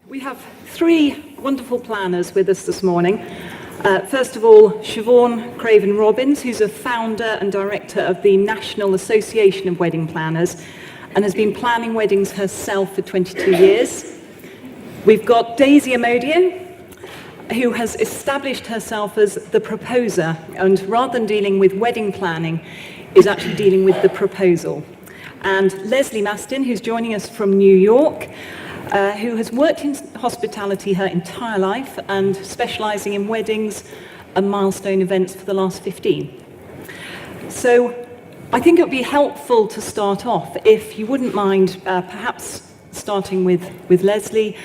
We have three wonderful planners with us this morning. First of all, Siobhan Craven-Robins, who's a founder and director of the National Association of Wedding Planners and has been planning weddings herself for 22 years. We've got Daisy Amodio, who has established herself as the proposer, and rather than dealing with wedding planning, is actually dealing with the proposal. And Leslie Mastin, who's joining us from New York, who has worked in hospitality her entire life and specialising in weddings and milestone events for the last 15. So I think it would be helpful to start off, if you wouldn't mind perhaps starting with Leslie,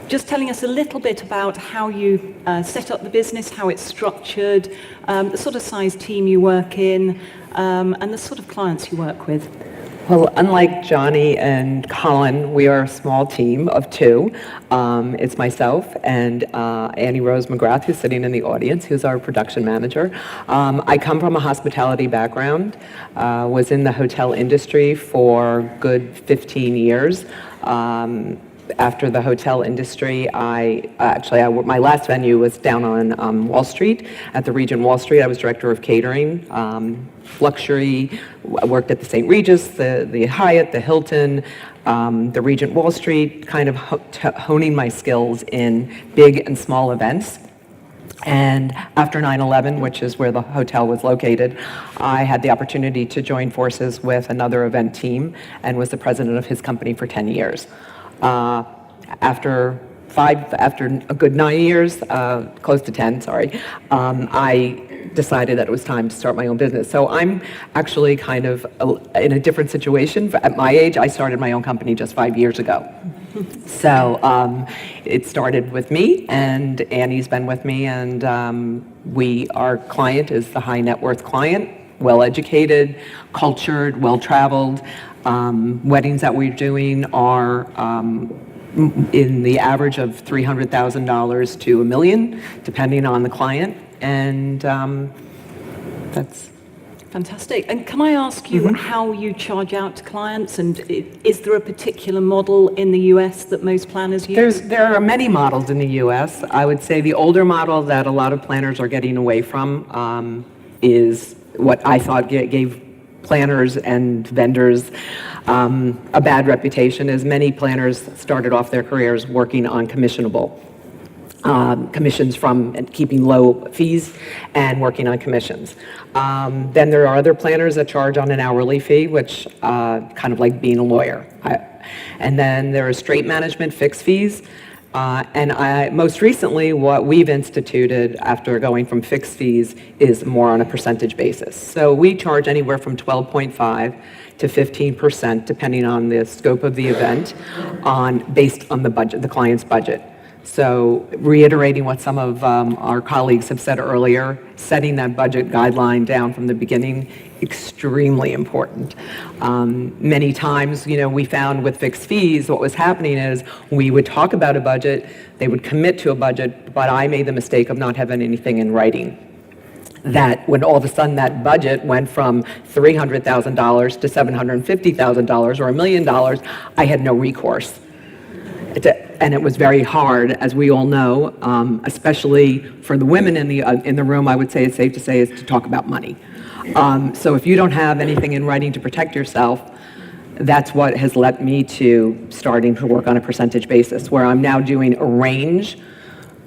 just telling us a little bit about how you set up the business, how it's structured, the sort of size team you work in, and the sort of clients you work with. Well, unlike Johnny and Colin, we are a small team of two. It's myself and Annie Rose McGrath, who's sitting in the audience, who's our production manager. I come from a hospitality background, was in the hotel industry for good 15 years. After the hotel industry, my last venue was down on Wall Street, at the Regent Wall Street. I was director of catering, luxury. I worked at the St. Regis, the Hyatt, the Hilton, the Regent Wall Street, kind of honing my skills in big and small events. And after 9/11, which is where the hotel was located, I had the opportunity to join forces with another event team and was the president of his company for 10 years. After a good 9 years, close to 10, sorry, I decided that it was time to start my own business. So I'm actually kind of in a different situation. At my age, I started my own company just 5 years ago. So it started with me, and Annie's been with me, and our client is the high net worth client, well-educated, cultured, well-traveled. Weddings that we're doing are in the average of $300,000 to $1 million, depending on the client, and that's fantastic. And can I ask you how you charge out to clients, and is there a particular model in the US that most planners use? There are many models in the US. I would say the older model that a lot of planners are getting away from is what I thought gave planners and vendors a bad reputation, as many planners started off their careers working on commissionable commissions from keeping low fees and working on commissions. Then there are other planners that charge on an hourly fee, which kind of like being a lawyer. And then there are straight management fixed fees. And most recently, what we've instituted after going from fixed fees is more on a percentage basis. So we charge anywhere from 12.5 to 15%, depending on the scope of the event, based on the budget, the client's budget. So reiterating what some of our colleagues have said earlier, setting that budget guideline down from the beginning, extremely important. Many times, we found with fixed fees, what was happening is we would talk about a budget, they would commit to a budget, but I made the mistake of not having anything in writing. That when all of a sudden that budget went from $300,000 to $750,000 or $1 million, I had no recourse. And it was very hard, as we all know, especially for the women in the room. I would say it's safe to say is to talk about money. So if you don't have anything in writing to protect yourself, that's what has led me to starting to work on a percentage basis, where I'm now doing a range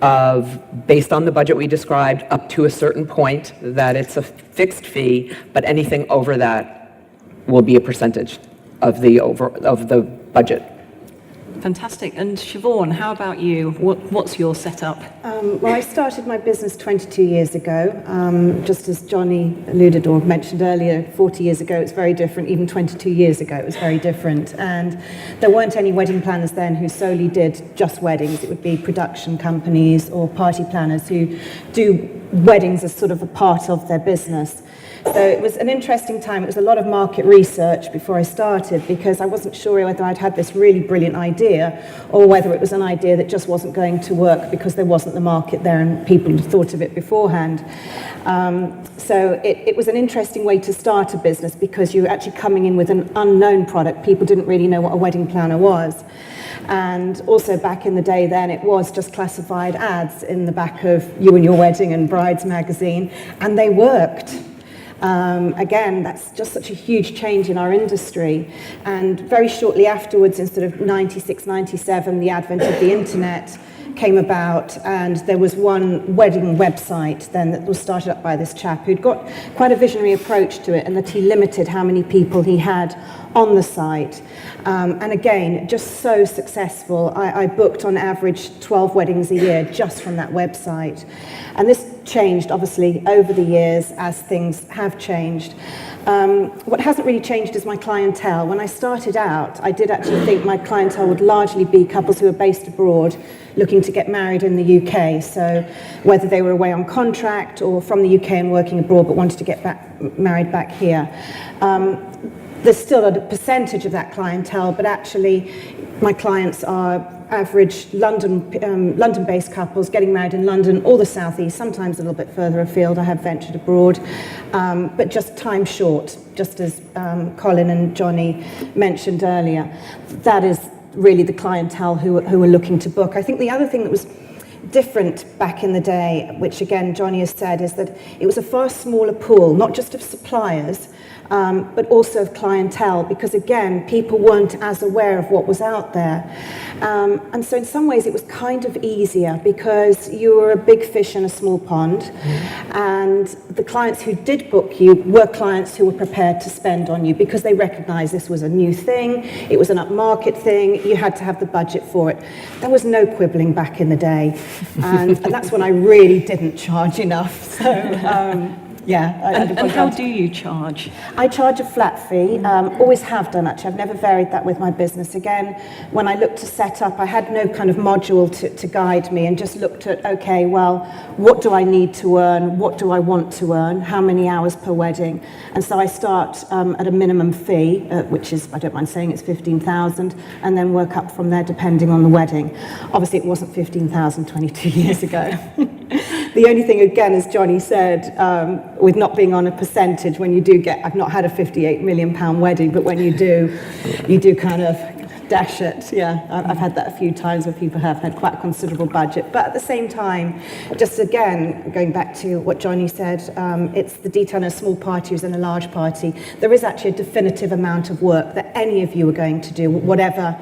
of, based on the budget we described, up to a certain point that it's a fixed fee, but anything over that will be a percentage of the budget. Fantastic. And Siobhan, how about you? What's your setup? Well, I started my business 22 years ago. Just as Johnny alluded or mentioned earlier, 40 years ago it's very different. Even 22 years ago it was very different. And there weren't any wedding planners then who solely did just weddings. It would be production companies or party planners who do weddings as sort of a part of their business. So it was an interesting time. It was a lot of market research before I started, because I wasn't sure whether I'd had this really brilliant idea or whether it was an idea that just wasn't going to work because there wasn't the market there and people had thought of it beforehand. So it was an interesting way to start a business, because you were actually coming in with an unknown product. People didn't really know what a wedding planner was. And also back in the day then, it was just classified ads in the back of You and Your Wedding and Brides magazine, and they worked. Again, that's just such a huge change in our industry. And very shortly afterwards, in sort of 96, 97, the advent of the internet came about, and there was one wedding website then that was started up by this chap who'd got quite a visionary approach to it, and that he limited how many people he had on the site. And again, just so successful. I booked on average 12 weddings a year just from that website. And this changed, obviously, over the years as things have changed. What hasn't really changed is my clientele. When I started out, I did actually think my clientele would largely be couples who are based abroad looking to get married in the UK. So whether they were away on contract or from the UK and working abroad but wanted to get married back here. There's still a percentage of that clientele, but actually my clients are average London-based couples getting married in London or the southeast, sometimes a little bit further afield. I have ventured abroad, but just time short, just as Colin and Johnny mentioned earlier. That is really the clientele who are looking to book. I think the other thing that was different back in the day, which again Johnny has said, is that it was a far smaller pool, not just of suppliers, but also of clientele, because again, people weren't as aware of what was out there. And so in some ways it was kind of easier, because you were a big fish in a small pond, and the clients who did book you were clients who were prepared to spend on you, because they recognized this was a new thing, it was an upmarket thing, you had to have the budget for it. There was no quibbling back in the day, and that's when I really didn't charge enough. So yeah. And how do you charge? I charge a flat fee, always have done actually. I've never varied that with my business. Again, when I looked to set up, I had no kind of module to guide me, and just looked at, okay, well, what do I need to earn? What do I want to earn? How many hours per wedding? And so I start at a minimum fee, which is, I don't mind saying, it's 15,000, and then work up from there depending on the wedding. Obviously it wasn't 15,000 22 years ago. The only thing, again, as Johnny said, with not being on a percentage, when you do get, I've not had a £58 million wedding, but when you do kind of dash it. Yeah, I've had that a few times where people have had quite a considerable budget. But at the same time, just again, going back to what Johnny said, it's the detail in a small party is in a large party. There is actually a definitive amount of work that any of you are going to do, whatever,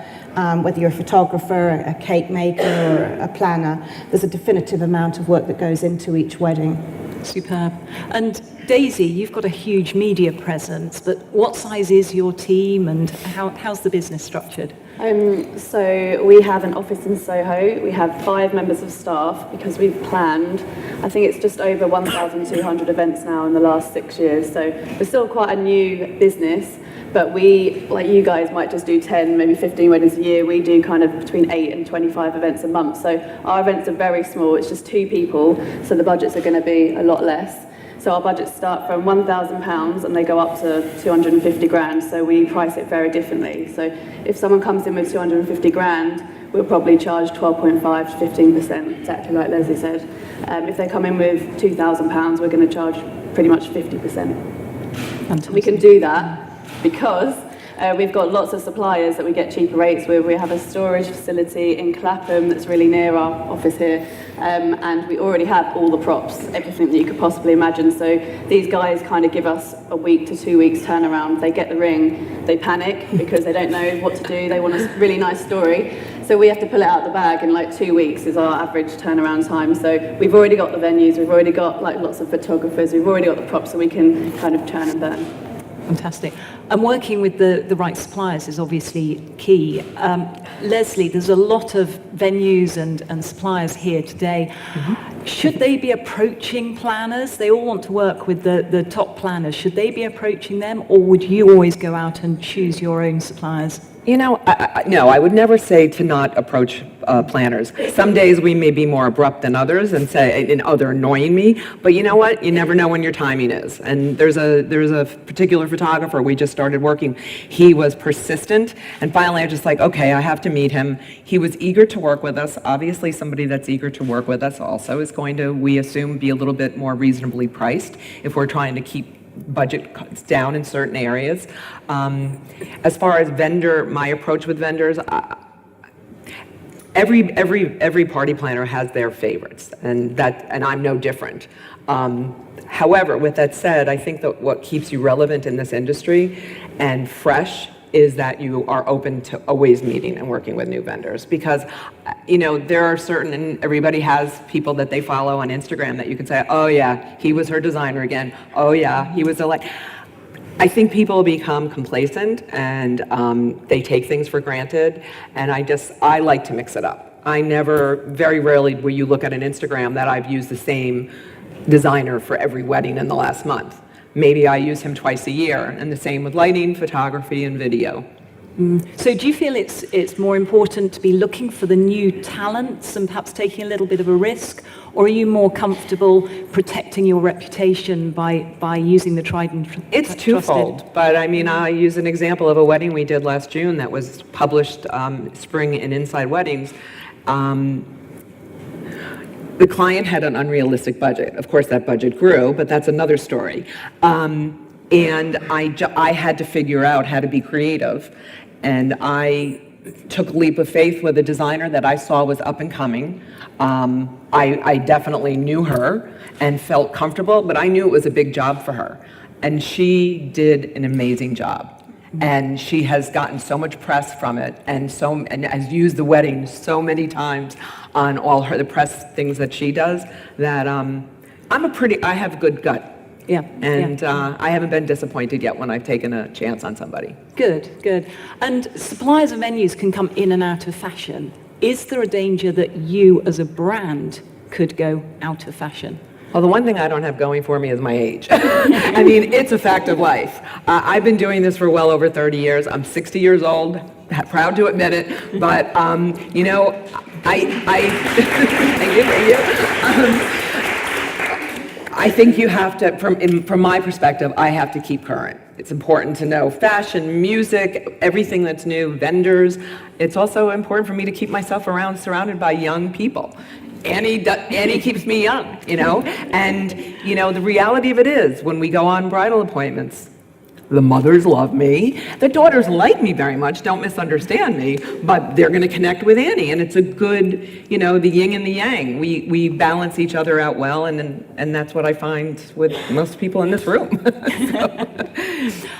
whether you're a photographer, a cake maker, or a planner, there's a definitive amount of work that goes into each wedding. Superb. And Daisy, you've got a huge media presence, but what size is your team, and how's the business structured? So we have an office in Soho. We have 5 members of staff, because we've planned, I think it's just over 1,200 events now in the last 6 years. So we're still quite a new business, but we, like you guys, might just do 10, maybe 15 weddings a year. We do kind of between 8 and 25 events a month. So our events are very small. It's just 2 people, so the budgets are going to be a lot less. So our budgets start from £1,000 and they go up to 250 grand. So we price it very differently. So if someone comes in with 250 grand, we'll probably charge 12.5 to 15%, exactly like Leslie said. If they come in with £2,000, we're going to charge pretty much 50%. Fantastic. We can do that because we've got lots of suppliers that we get cheaper rates with. We have a storage facility in Clapham that's really near our office here, and we already have all the props, everything that you could possibly imagine. So these guys kind of give us a week to 2 weeks turnaround. They get the ring, they panic because they don't know what to do. They want a really nice story. So we have to pull it out of the bag in like 2 weeks is our average turnaround time. So we've already got the venues, we've already got like lots of photographers, we've already got the props, so we can kind of churn and burn. Fantastic. And working with the right suppliers is obviously key. Leslie, there's a lot of venues and suppliers here today. Mm-hmm. Should they be approaching planners? They all want to work with the top planners. Should they be approaching them, or would you always go out and choose your own suppliers? No, I would never say to not approach planners. Some days we may be more abrupt than others and say, oh, they're annoying me. But you know what? You never know when your timing is. And there's a particular photographer we just started working. He was persistent, and finally I was just like, okay, I have to meet him. He was eager to work with us. Obviously, somebody that's eager to work with us also is going to, we assume, be a little bit more reasonably priced if we're trying to keep budget cuts down in certain areas. As far as my approach with vendors, every party planner has their favorites, and I'm no different. However, with that said, I think that what keeps you relevant in this industry and fresh is that you are open to always meeting and working with new vendors, because there are certain, and everybody has people that they follow on Instagram that you can say, oh yeah, he was her designer again, oh yeah, he was I think people become complacent and they take things for granted, and I like to mix it up. Very rarely will you look at an Instagram that I've used the same designer for every wedding in the last month. Maybe I use him twice a year, and the same with lighting, photography, and video. So do you feel it's more important to be looking for the new talents and perhaps taking a little bit of a risk, or are you more comfortable protecting your reputation by using the tried and trusted? It's twofold, but I use an example of a wedding we did last June that was published spring in Inside Weddings. The client had an unrealistic budget. Of course, that budget grew, but that's another story. And I had to figure out how to be creative, and I took a leap of faith with a designer that I saw was up and coming. I definitely knew her and felt comfortable, but I knew it was a big job for her. And she did an amazing job. And she has gotten so much press from it, and has used the wedding so many times on all the press things that she does, that I have good gut. Yeah. And I haven't been disappointed yet when I've taken a chance on somebody. Good. And suppliers and venues can come in and out of fashion. Is there a danger that you as a brand could go out of fashion? Well, the one thing I don't have going for me is my age. It's a fact of life. I've been doing this for well over 30 years. I'm 60 years old, proud to admit it, but, thank you. I think you have to, from my perspective, I have to keep current. It's important to know fashion, music, everything that's new, vendors. It's also important for me to keep myself surrounded by young people. Annie keeps me young, and the reality of it is, when we go on bridal appointments, the mothers love me, the daughters like me very much, don't misunderstand me, but they're going to connect with Annie, and it's a good, the yin and the yang. We balance each other out well, and that's what I find with most people in this room.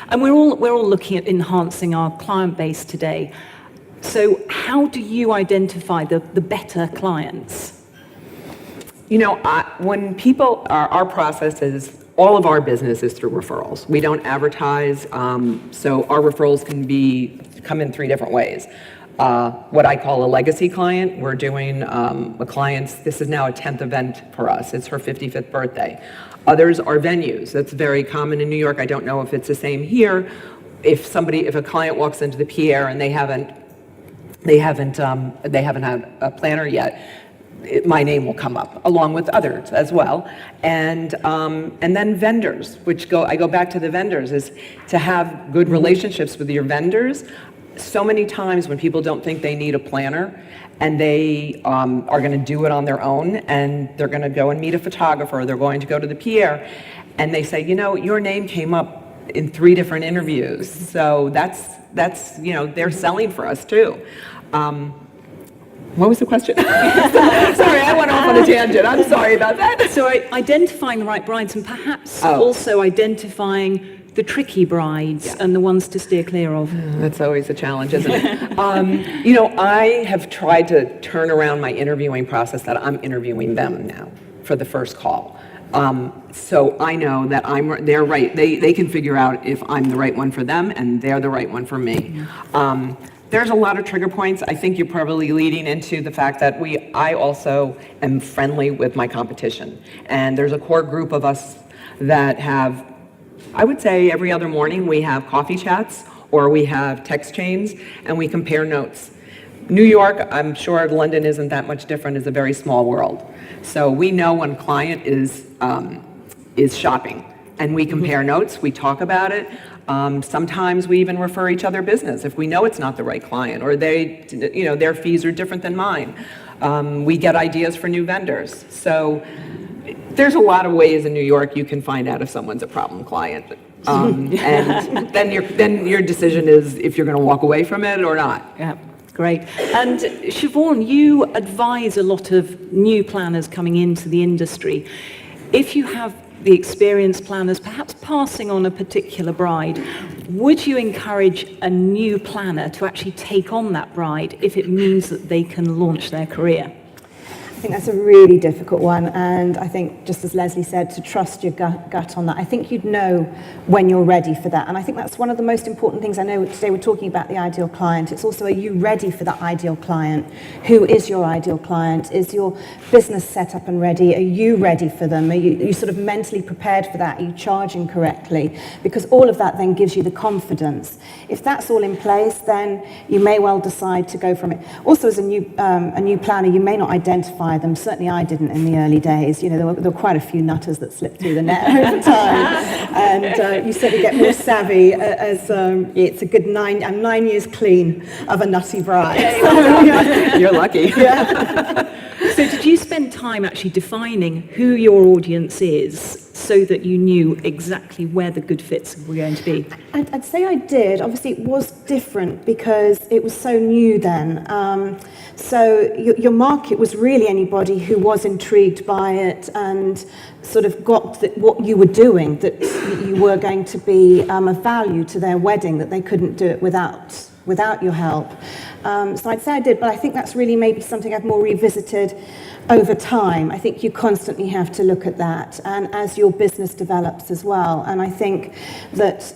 And we're all looking at enhancing our client base today. So how do you identify the better clients? When people, our process is, all of our business is through referrals. We don't advertise, so our referrals can come in 3 different ways. What I call a legacy client, we're doing a client's, this is now a 10th event for us. It's her 55th birthday. Others are venues. That's very common in New York. I don't know if it's the same here. If a client walks into the Pierre and they haven't had a planner yet, my name will come up along with others as well, and then vendors, I go back to the vendors, is to have good relationships with your vendors. So many times when people don't think they need a planner, and they are going to do it on their own, and they're going to go and meet a photographer, they're going to go to the Pierre, and they say, your name came up in 3 different interviews, so that's they're selling for us too. What was the question? Sorry, I went off on a tangent. I'm sorry about that. So identifying the right brides, and perhaps also identifying the tricky brides and the ones to steer clear of. That's always a challenge, isn't it? I have tried to turn around my interviewing process, that I'm interviewing them now for the first call. So I know that they're right. They can figure out if I'm the right one for them, and they're the right one for me. There's a lot of trigger points. I think you're probably leading into the fact that I also am friendly with my competition. And there's a core group of us that have, I would say every other morning we have coffee chats, or we have text chains, and we compare notes. New York, I'm sure London isn't that much different, is a very small world. So we know when a client is shopping, and we compare notes, we talk about it. Sometimes we even refer each other business if we know it's not the right client, or their fees are different than mine. We get ideas for new vendors. So there's a lot of ways in New York you can find out if someone's a problem client. And then your decision is if you're going to walk away from it or not. Yeah, great. And Siobhan, you advise a lot of new planners coming into the industry. If you have the experienced planners perhaps passing on a particular bride, would you encourage a new planner to actually take on that bride if it means that they can launch their career? I think that's a really difficult one, and I think, just as Leslie said, to trust your gut on that. I think you'd know when you're ready for that, and I think that's one of the most important things. I know today we're talking about the ideal client. It's also, are you ready for that ideal client? Who is your ideal client? Is your business set up and ready? Are you ready for them? Are you sort of mentally prepared for that? Are you charging correctly? Because all of that then gives you the confidence. If that's all in place, then you may well decide to go from it. Also, as a new planner, you may not identify them. Certainly I didn't in the early days. You know, there were quite a few nutters that slipped through the net over time. And you sort of get more savvy as it's a good 9 years clean of a nutty bride. You're lucky. Yeah. So did you spend time actually defining who your audience is so that you knew exactly where the good fits were going to be? I'd say I did. Obviously, it was different because it was so new then. So your market was really anybody who was intrigued by it and sort of got what you were doing, that you were going to be of value to their wedding, that they couldn't do it without your help. So I'd say I did, but I think that's really maybe something I've more revisited over time. I think you constantly have to look at that, and as your business develops as well. And I think that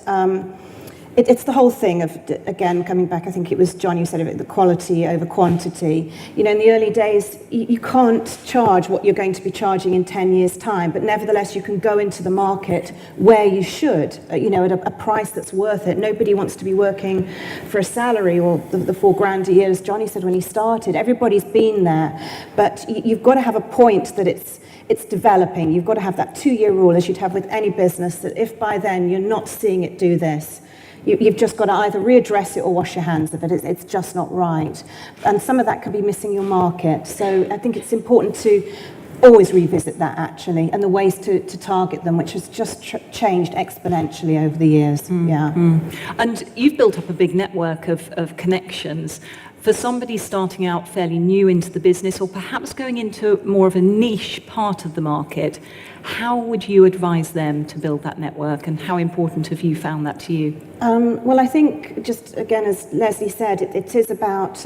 it's the whole thing of, again, coming back, I think it was John, you said it, the quality over quantity. You know, in the early days, you can't charge what you're going to be charging in 10 years' time, but nevertheless, you can go into the market where you should, you know, at a price that's worth it. Nobody wants to be working for a salary or the $4,000 a year, as Johnny said when he started. Everybody's been there, but you've got to have a point that it's developing. You've got to have that 2-year rule, as you'd have with any business, that if by then you're not seeing it do this, you've just got to either readdress it or wash your hands of it. It's just not right. And some of that could be missing your market. So I think it's important to always revisit that, actually, and the ways to target them, which has just changed exponentially over the years. And you've built up a big network of connections. For somebody starting out fairly new into the business, or perhaps going into more of a niche part of the market, how would you advise them to build that network, and how important have you found that to you? Well, I think, just again, as Leslie said, it is about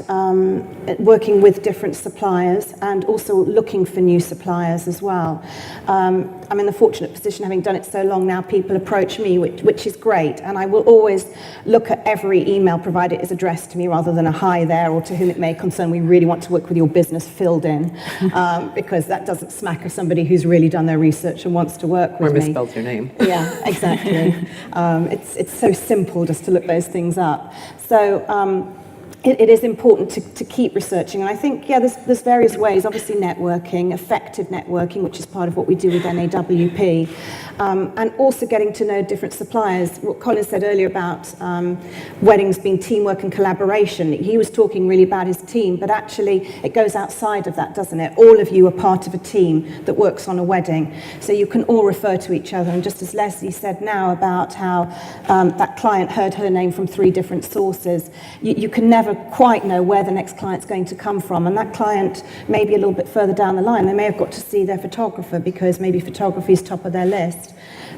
working with different suppliers and also looking for new suppliers as well. I'm in the fortunate position, having done it so long now, people approach me, which is great, and I will always look at every email provided is addressed to me rather than a hi there or to whom it may concern. We really want to work with your business filled in, because that doesn't smack of somebody who's really done their research and wants to work with me. Or misspelled your name. Yeah, exactly. It's so simple just to look those things up. So it is important to keep researching. And I think, there's various ways. Obviously networking, effective networking, which is part of what we do with NAWP. And also getting to know different suppliers. What Colin said earlier about weddings being teamwork and collaboration. He was talking really about his team, but actually it goes outside of that, doesn't it? All of you are part of a team that works on a wedding. So you can all refer to each other. And just as Leslie said now about how that client heard her name from 3 different sources, you can never quite know where the next client's going to come from. And that client may be a little bit further down the line. They may have got to see their photographer because maybe photography is top of their list.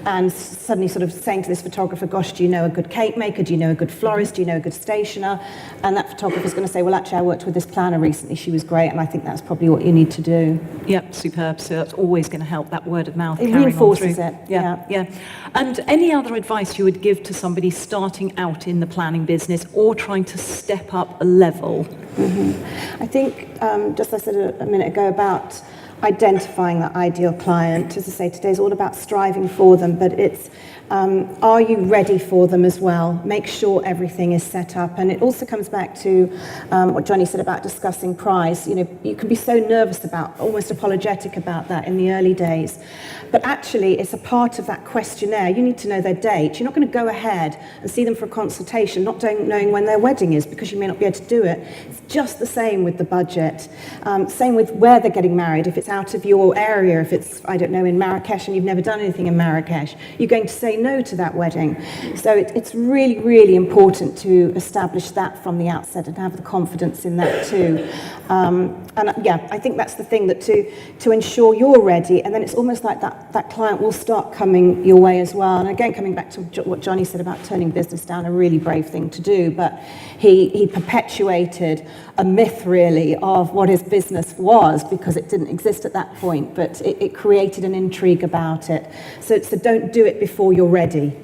And suddenly sort of saying to this photographer, gosh, do you know a good cake maker? Do you know a good florist? Do you know a good stationer? And that photographer's going to say, well, actually, I worked with this planner recently. She was great. And I think that's probably what you need to do. Yep, superb. So that's always going to help, that word of mouth. It carrying reinforces on through. it. Yeah. And any other advice you would give to somebody starting out in the planning business or trying to step up a level? I think, just as I said a minute ago about identifying that ideal client, as I say, today is all about striving for them, but it's Are you ready for them as well? Make sure everything is set up. And it also comes back to what Johnny said about discussing price. You know, you can be so nervous about, almost apologetic about that in the early days. But actually, it's a part of that questionnaire. You need to know their date. You're not going to go ahead and see them for a consultation, not knowing when their wedding is, because you may not be able to do it. It's just the same with the budget. Same with where they're getting married. If it's out of your area, if it's, I don't know, in Marrakesh and you've never done anything in Marrakesh, you're going to say no to that wedding. So it's really, really important to establish that from the outset and have the confidence in that too. I think that's the thing, that to ensure you're ready, and then it's almost like that client will start coming your way as well. And again, coming back to what Johnny said about turning business down, a really brave thing to do, but he perpetuated a myth really of what his business was, because it didn't exist at that point, but it created an intrigue about it. So don't do it before you're ready.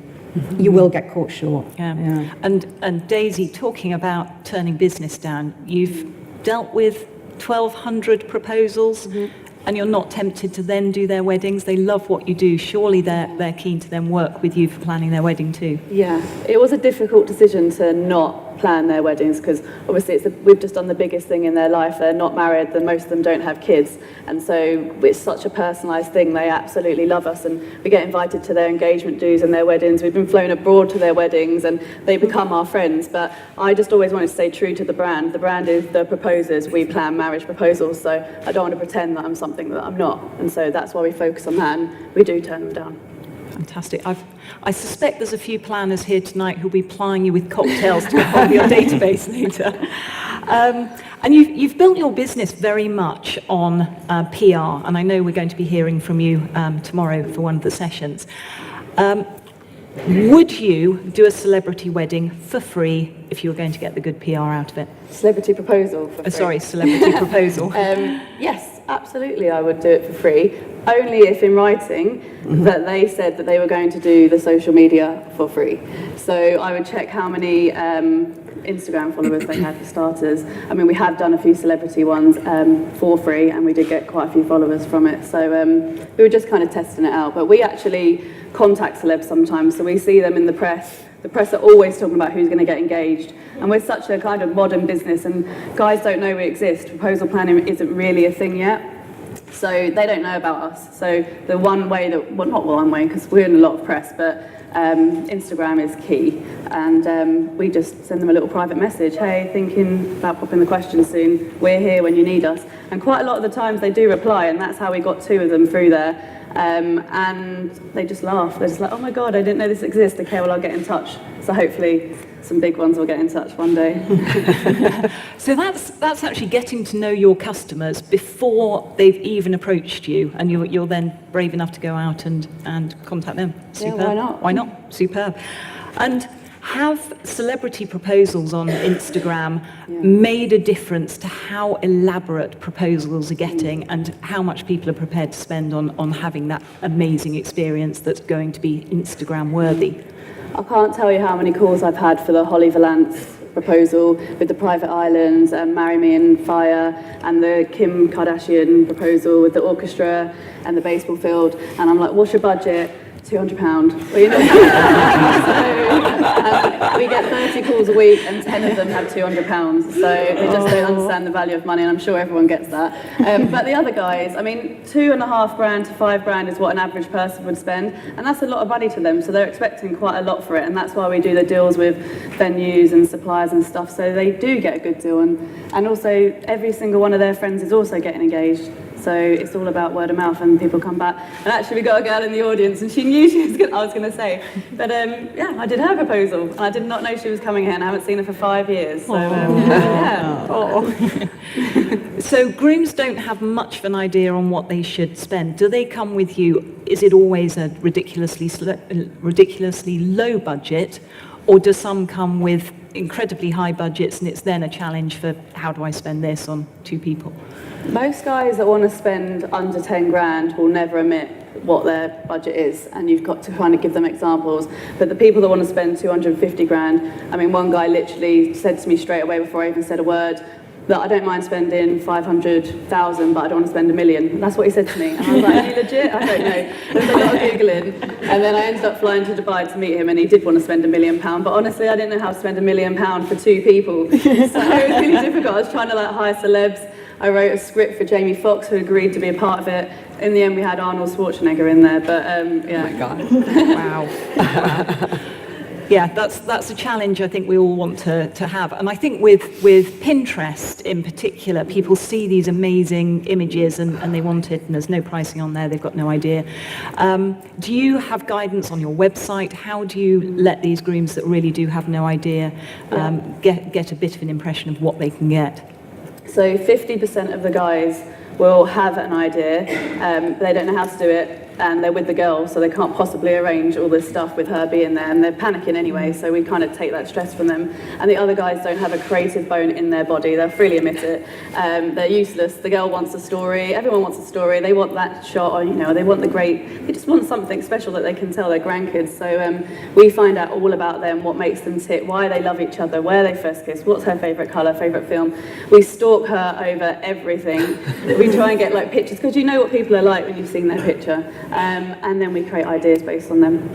You will get caught short. Yeah. And Daisy, talking about turning business down, you've dealt with 1,200 proposals, and you're not tempted to then do their weddings. They love what you do. Surely they're keen to then work with you for planning their wedding too. Yeah, it was a difficult decision to not plan their weddings, because obviously we've just done the biggest thing in their life. They're not married, and most of them don't have kids, and so it's such a personalised thing. They absolutely love us, and we get invited to their engagement dues and their weddings. We've been flown abroad to their weddings, and they become our friends. But I just always wanted to stay true to the brand. The brand is the proposers. We plan marriage proposals, so I don't want to pretend that I'm something that I'm not, and so that's why we focus on that, and we do turn them down. Fantastic. I suspect there's a few planners here tonight who'll be plying you with cocktails to get on your database later. And you've built your business very much on PR, and I know we're going to be hearing from you tomorrow for one of the sessions. Would you do a celebrity wedding for free if you were going to get the good PR out of it? Celebrity proposal for free. Celebrity proposal. Yes, absolutely, I would do it for free, only if in writing that they said that they were going to do the social media for free. So I would check how many Instagram followers they had for starters. I mean, we have done a few celebrity ones for free, and we did get quite a few followers from it. So we were just kind of testing it out. But we actually contact celebs sometimes, so we see them in the press. The press are always talking about who's going to get engaged. And we're such a kind of modern business, and guys don't know we exist. Proposal planning isn't really a thing yet. So they don't know about us. So the one way that, well, not one way, because we're in a lot of press, but Instagram is key. And we just send them a little private message. Hey, thinking about popping the question soon. We're here when you need us. And quite a lot of the times they do reply, and that's how we got 2 of them through there. And they just laugh. They're just like, oh my God, I didn't know this exists. Okay, well, I'll get in touch. So hopefully some big ones will get in touch one day. So that's actually getting to know your customers before they've even approached you, and you're then brave enough to go out and contact them. Superb. Yeah, why not? Why not? Superb. And have celebrity proposals on Instagram made a difference to how elaborate proposals are getting and how much people are prepared to spend on having that amazing experience that's going to be Instagram worthy? I can't tell you how many calls I've had for the Holly Valance proposal with the private islands and Marry Me in Fire, and the Kim Kardashian proposal with the orchestra and the baseball field, and I'm like, what's your budget? £200. Well, you know, so we get 30 calls a week, and 10 of them have £200. So they just don't understand the value of money, and I'm sure everyone gets that. But the other guys, I mean, £2,500 to £5,000 is what an average person would spend, and that's a lot of money to them. So they're expecting quite a lot for it, and that's why we do the deals with venues and suppliers and stuff. So they do get a good deal, and also every single one of their friends is also getting engaged. So it's all about word of mouth, and people come back. And actually, we got a girl in the audience, and she knew she was I was going to say. But yeah, I did her proposal, and I did not know she was coming here, and I haven't seen her for 5 years. So So grooms don't have much of an idea on what they should spend. Do they come with you? Is it always a ridiculously low budget, or do some come with incredibly high budgets, and it's then a challenge for how do I spend this on 2 people? Most guys that want to spend under 10 grand will never admit what their budget is, and you've got to kind of give them examples. But the people that want to spend 250 grand, I mean, one guy literally said to me straight away before I even said a word, that I don't mind spending 500,000, but I don't want to spend 1 million. And that's what he said to me. And I was like, are you legit? I don't know. There's a lot of Googling. And then I ended up flying to Dubai to meet him, and he did want to spend £1 million. But honestly, I didn't know how to spend £1 million for 2 people. So it was really difficult. I was trying to like hire celebs. I wrote a script for Jamie Foxx, who agreed to be a part of it. In the end, we had Arnold Schwarzenegger in there, but yeah. Oh my God. Wow. Yeah, that's a challenge I think we all want to have. And I think with Pinterest in particular, people see these amazing images and they want it, and there's no pricing on there, they've got no idea. Do you have guidance on your website? How do you let these grooms that really do have no idea get a bit of an impression of what they can get? So 50% of the guys will have an idea, they don't know how to do it, and they're with the girl, so they can't possibly arrange all this stuff with her being there, and they're panicking anyway, so we kind of take that stress from them. And the other guys don't have a creative bone in their body, they'll freely admit it. They're useless. The girl wants a story, everyone wants a story, they want that shot, or they want they just want something special that they can tell their grandkids. So we find out all about them, what makes them tick, why they love each other, where they first kissed, what's her favourite colour, favourite film. We stalk her over everything. We try and get like pictures, because you know what people are like when you've seen their picture. And then we create ideas based on them.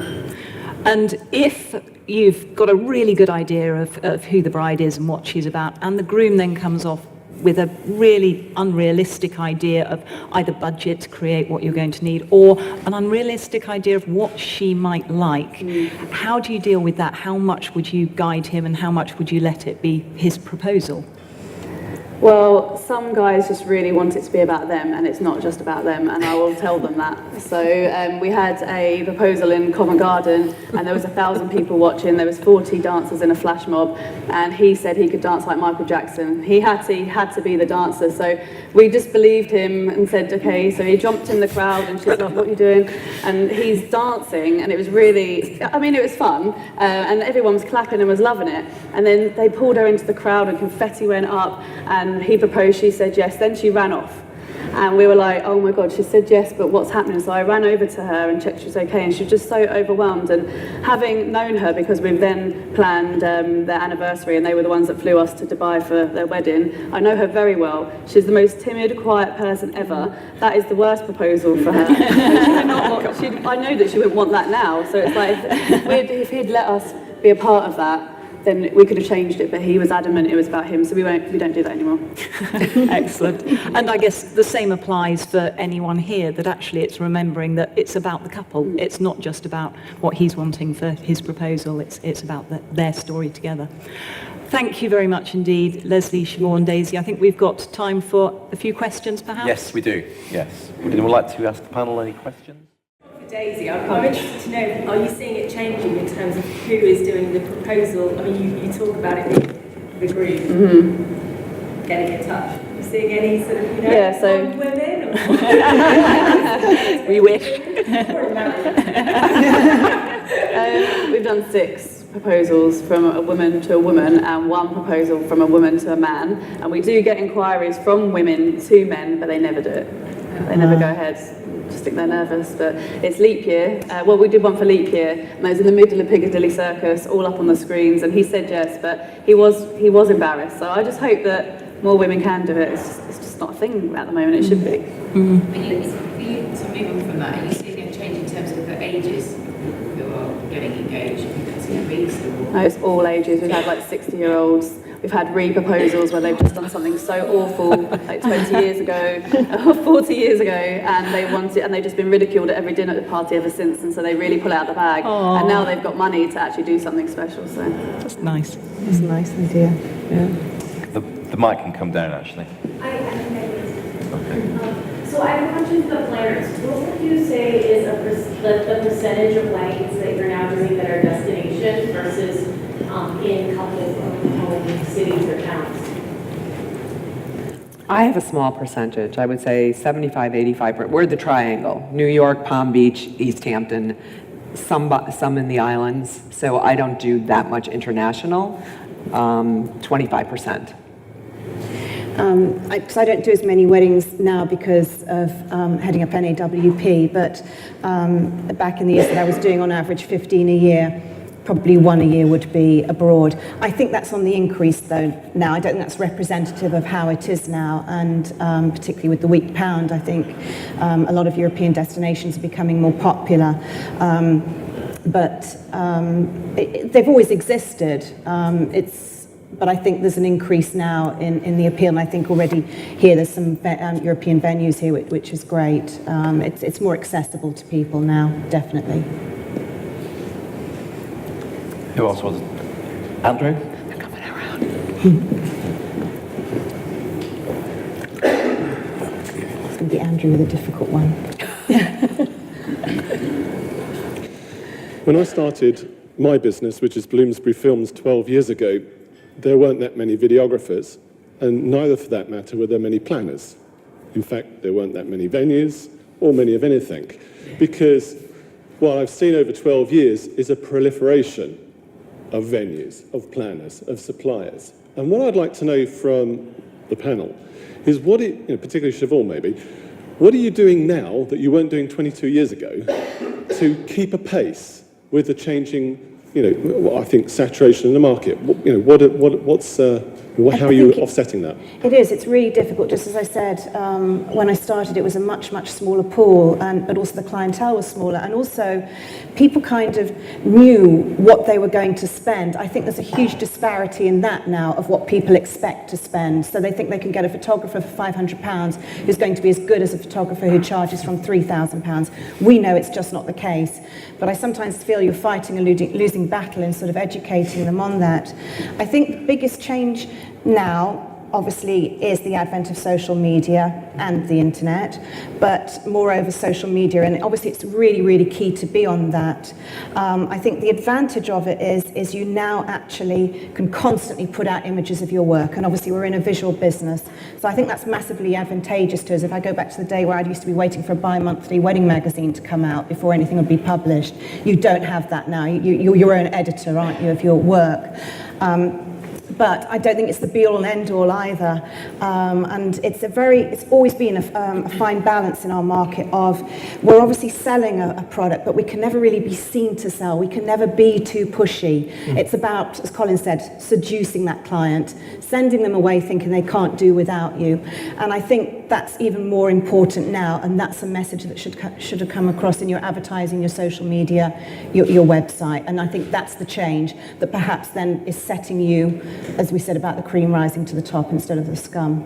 And if you've got a really good idea of who the bride is and what she's about, and the groom then comes off with a really unrealistic idea of either budget to create what you're going to need, or an unrealistic idea of what she might like, how do you deal with that? How much would you guide him, and how much would you let it be his proposal? Well, some guys just really want it to be about them, and it's not just about them, and I will tell them that. So we had a proposal in Covent Garden, and there was 1,000 people watching. There was 40 dancers in a flash mob, and he said he could dance like Michael Jackson. He had to be the dancer. So we just believed him and said, okay. So he jumped in the crowd, and she's like, what are you doing? And he's dancing, and it was really, it was fun, and everyone was clapping and was loving it. And then they pulled her into the crowd, and confetti went up, and he proposed, she said yes, then she ran off. And we were like, oh my God, she said yes, but what's happening? So I ran over to her and checked she was okay, and she was just so overwhelmed. And having known her, because we've then planned their anniversary, and they were the ones that flew us to Dubai for their wedding, I know her very well. She's the most timid, quiet person ever. That is the worst proposal for her. I know that she wouldn't want that now, so it's like, if he'd let us be a part of that, then we could have changed it, but he was adamant it was about him, so we don't do that anymore. Excellent. And I guess the same applies for anyone here, that actually it's remembering that it's about the couple. It's not just about what he's wanting for his proposal, it's about their story together. Thank you very much indeed, Leslie, Siobhan, Daisy. I think we've got time for a few questions, perhaps? Yes, we do, yes. Would anyone like to ask the panel any questions? Daisy, I'm interested to know, are you seeing it changing in terms of who is doing the proposal? I mean, you talk about it being the group, getting in touch. Are you seeing any sort of, women? Or We wish. We've done 6 proposals from a woman to a woman, and 1 proposal from a woman to a man. And we do get inquiries from women to men, but they never do it. They never go ahead. Just think they're nervous, but it's leap year. Well, we did one for leap year, and it was in the middle of Piccadilly Circus, all up on the screens, and he said yes, but he was embarrassed. So I just hope that more women can do it. It's just not a thing at the moment. It should be. Mm-hmm. For you to move on from that, are you seeing a change in terms of the ages who are getting engaged? Because no, it's all ages. We've had like 60-year-olds. We've had re-proposals where they've just done something so awful, like 20 years ago, or 40 years ago, and they want it, and they've just been ridiculed at every dinner party ever since, and so they really pull out the bag. Aww. And now they've got money to actually do something special. So that's nice. That's a nice idea. Yeah. The mic can come down, actually. So I have a question for the planners. What would you say is the percentage of weddings that you're now doing that are destination versus in couple cities or towns? I have a small percentage. I would say 75, 85%. We're the triangle: New York, Palm Beach, East Hampton, some in the islands. So I don't do that much international. 25%. So I don't do as many weddings now because of heading up NAWP, but back in the years that I was doing on average 15 a year, probably one a year would be abroad. I think that's on the increase though now. I don't think that's representative of how it is now, and particularly with the weak pound, I think a lot of European destinations are becoming more popular. They've always existed. But I think there's an increase now in the appeal, and I think already here there's some European venues here, which is great. It's more accessible to people now, definitely. Who else was it? Andrew? They're coming around. It's going to be Andrew with a difficult one. When I started my business, which is Bloomsbury Films 12 years ago, there weren't that many videographers, and neither, for that matter, were there many planners. In fact, there weren't that many venues or many of anything, because what I've seen over 12 years is a proliferation of venues, of planners, of suppliers. And what I'd like to know from the panel is particularly Siobhan maybe, what are you doing now that you weren't doing 22 years ago to keep a pace with the changing, I think, saturation in the market? How are you offsetting that? It is. It's really difficult. Just as I said, when I started, it was a much, much smaller pool, but also the clientele was smaller. And also, people kind of knew what they were going to spend. I think there's a huge disparity in that now of what people expect to spend. So they think they can get a photographer for £500 who's going to be as good as a photographer who charges from £3,000. We know it's just not the case. But I sometimes feel you're fighting a losing battle in sort of educating them on that. I think the biggest change now, obviously, is the advent of social media and the internet, but moreover social media, and obviously it's really, really key to be on that. I think the advantage of it is you now actually can constantly put out images of your work, and obviously we're in a visual business, so I think that's massively advantageous to us. If I go back to the day where I used to be waiting for a bi-monthly wedding magazine to come out before anything would be published, you don't have that now. You're your own editor, aren't you, of your work. But I don't think it's the be-all and end-all either. And it's always been a fine balance in our market of, we're obviously selling a product, but we can never really be seen to sell. We can never be too pushy. It's about, as Colin said, seducing that client, sending them away thinking they can't do without you. And I think that's even more important now, and that's a message that should have come across in your advertising, your social media, your website. And I think that's the change that perhaps then is setting you, as we said about the cream rising to the top instead of the scum.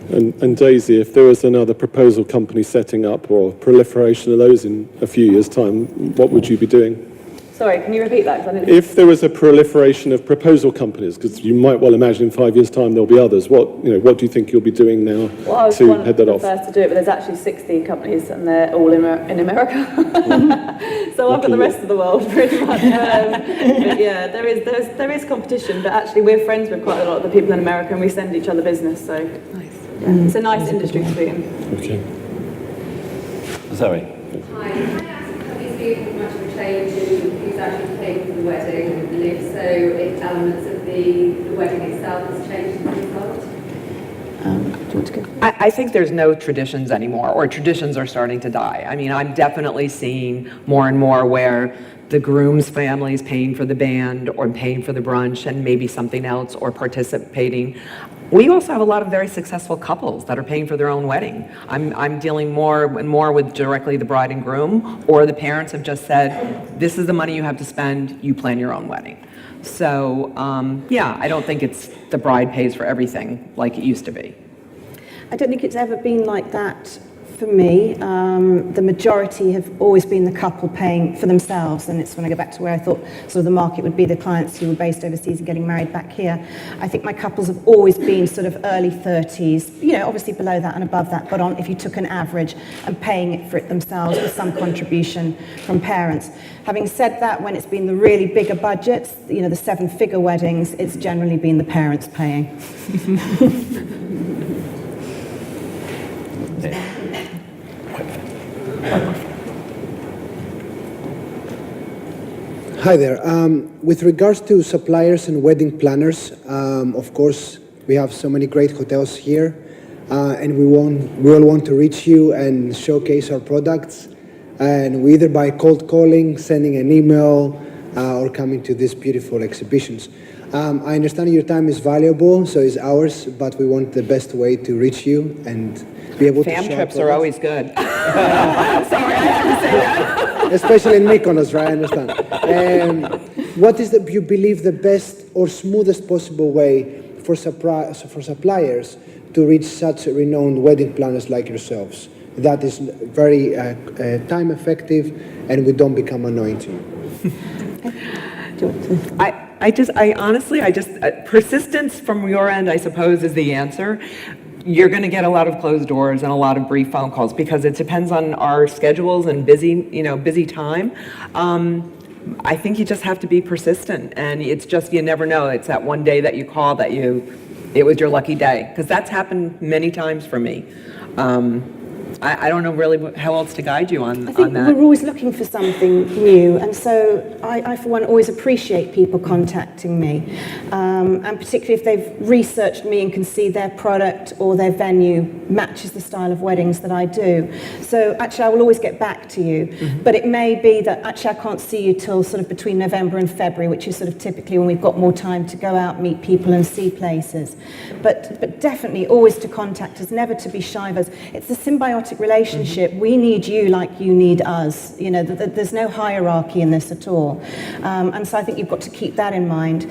And Daisy, if there was another proposal company setting up or proliferation of those in a few years' time, what would you be doing? Sorry, can you repeat that? If there was a proliferation of proposal companies, because you might well imagine in 5 years' time there'll be others, what do you think you'll be doing now to head that off? Well, I was one of the first to do it, but there's actually 60 companies, and they're all in America. So I've got the rest of the world, pretty much. But yeah, there is competition, but actually we're friends with quite a lot of the people in America, and we send each other business, so yeah, it's a nice industry to be in. Okay. Zoe. Hi, can I ask, have you seen much of a change in who's actually paying for the wedding, and if so, if elements of the wedding itself has changed as a result? I think there's no traditions anymore, or traditions are starting to die. I mean, I'm definitely seeing more and more where the groom's family is paying for the band or paying for the brunch and maybe something else or participating. We also have a lot of very successful couples that are paying for their own wedding. I'm dealing more and more with directly the bride and groom, or the parents have just said, this is the money you have to spend, you plan your own wedding. So, yeah, I don't think it's the bride pays for everything like it used to be. I don't think it's ever been like that for me. The majority have always been the couple paying for themselves, and it's when I go back to where I thought sort of the market would be the clients who were based overseas and getting married back here. I think my couples have always been sort of early 30s, obviously below that and above that, but if you took an average, and paying it for it themselves with some contribution from parents. Having said that, when it's been the really bigger budgets, the 7-figure weddings, it's generally been the parents paying. Hi there. With regards to suppliers and wedding planners, of course, we have so many great hotels here, and we all want to reach you and showcase our products. And we either by cold calling, sending an email, or coming to these beautiful exhibitions. I understand your time is valuable, so is ours, but we want the best way to reach you and be able to Fam share trips are products. always good. Sorry, I had to say that. Especially in Mykonos, right? I understand. What is you believe the best or smoothest possible way for suppliers to reach such renowned wedding planners like yourselves? That is very time effective, and we don't become annoying to you. Persistence from your end, I suppose, is the answer. You're going to get a lot of closed doors and a lot of brief phone calls because it depends on our schedules and busy time. I think you just have to be persistent, and it's just, you never know. It's that one day that you call that it was your lucky day, because that's happened many times for me. I don't know really how else to guide you on that. I think we're always looking for something new, and so I for one, always appreciate people contacting me, and particularly if they've researched me and can see their product or their venue matches the style of weddings that I do. So actually, I will always get back to you, but it may be that actually I can't see you till sort of between November and February, which is sort of typically when we've got more time to go out, meet people and see places. But definitely always to contact us, never to be shy of us. It's a symbiotic relationship. We need you like you need us. You know, there's no hierarchy in this at all. And so I think you've got to keep that in mind.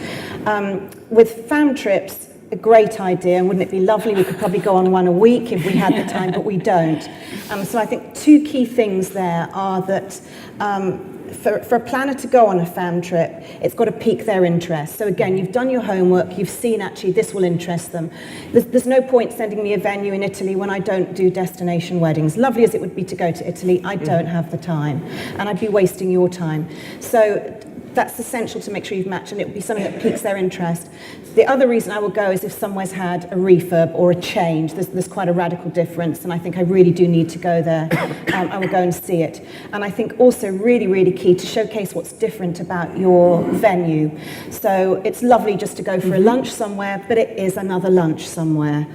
With fam trips, a great idea, and wouldn't it be lovely? We could probably go on one a week if we had the time, but we don't. So I think two key things there are that for a planner to go on a fam trip, it's got to pique their interest. So again, you've done your homework, you've seen actually this will interest them. There's no point sending me a venue in Italy when I don't do destination weddings. Lovely as it would be to go to Italy, I don't have the time, and I'd be wasting your time. So that's essential to make sure you've matched, and it would be something that piques their interest. The other reason I will go is if somewhere's had a refurb or a change. There's quite a radical difference, and I think I really do need to go there. I will go and see it. And I think also really, really key to showcase what's different about your venue. So it's lovely just to go for a lunch somewhere, but it is another lunch somewhere.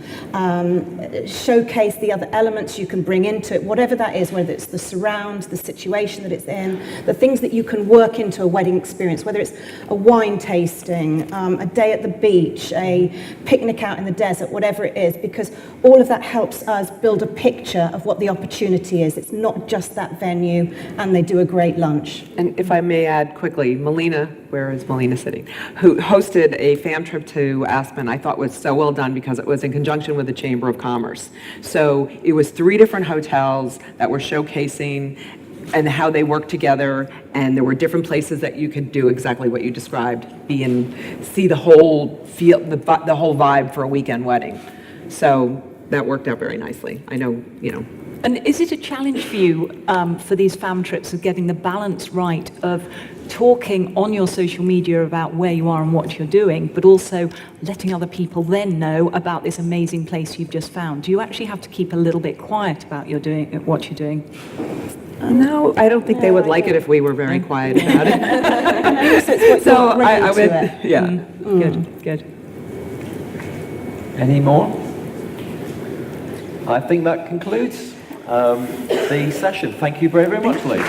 Showcase the other elements you can bring into it, whatever that is, whether it's the surround, the situation that it's in, the things that you can work into a wedding experience, whether it's a wine tasting, a day at the beach, a picnic out in the desert, whatever it is, because all of that helps us build a picture of what the opportunity is. It's not just that venue, and they do a great lunch. And if I may add quickly, Melina, where is Melina sitting, who hosted a fam trip to Aspen, I thought was so well done because it was in conjunction with the Chamber of Commerce. So it was 3 different hotels that were showcasing and how they work together, and there were different places that you could do exactly what you described, see the whole feel, the whole vibe for a weekend wedding. So that worked out very nicely. I know, you know. And is it a challenge for you for these fam trips of getting the balance right of talking on your social media about where you are and what you're doing, but also letting other people then know about this amazing place you've just found? Do you actually have to keep a little bit quiet about what you're doing? No, I don't think they would like it if we were very quiet about it. So I would, yeah, good. Any more? I think that concludes the session. Thank you very, very much, ladies.